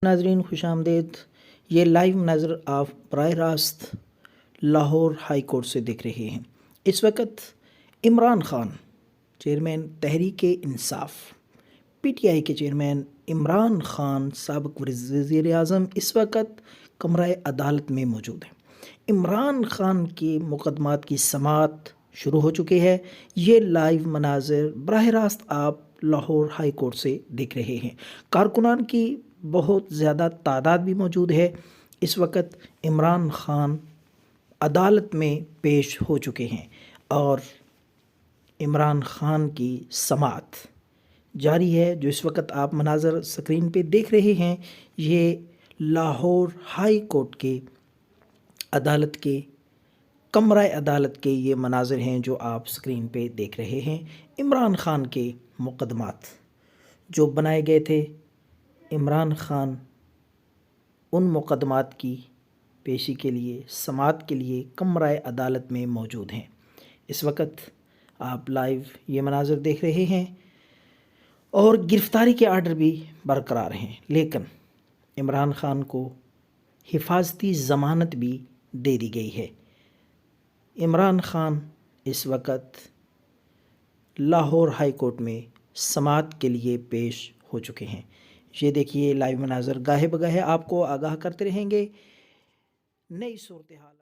ناظرین خوش آمدید. یہ لائیو مناظر آپ براہ راست لاہور ہائی کورٹ سے دیکھ رہے ہیں. اس وقت Imran Khan chairman Tehreek Insaf P T I کے چیئرمین عمران خان سابق وزیر اعظم اس وقت کمرہ عدالت میں موجود ہیں. عمران خان کے مقدمات کی سماعت شروع ہو چکی ہے. یہ لائیو مناظر براہ راست آپ لاہور ہائی کورٹ سے دیکھ رہے ہیں. کارکنان کی بہت زیادہ تعداد بھی موجود ہے. اس وقت عمران خان عدالت میں پیش ہو چکے ہیں اور عمران خان کی سماعت جاری ہے. جو اس وقت آپ مناظر سکرین پہ دیکھ رہے ہیں یہ لاہور ہائی کورٹ کے عدالت کے کمرہ عدالت کے یہ مناظر ہیں جو آپ سکرین پہ دیکھ رہے ہیں. عمران خان کے مقدمات جو بنائے گئے تھے، عمران خان ان مقدمات کی پیشی کے لیے سماعت کے لیے کمرہ عدالت میں موجود ہیں. اس وقت آپ لائیو یہ مناظر دیکھ رہے ہیں اور گرفتاری کے آرڈر بھی برقرار ہیں، لیکن عمران خان کو حفاظتی ضمانت بھی دے دی گئی ہے. عمران خان اس وقت لاہور ہائی کورٹ میں سماعت کے لیے پیش ہو چکے ہیں. یہ دیکھیے لائیو مناظر گاہے بگاہے آپ کو آگاہ کرتے رہیں گے. نئی صورتحال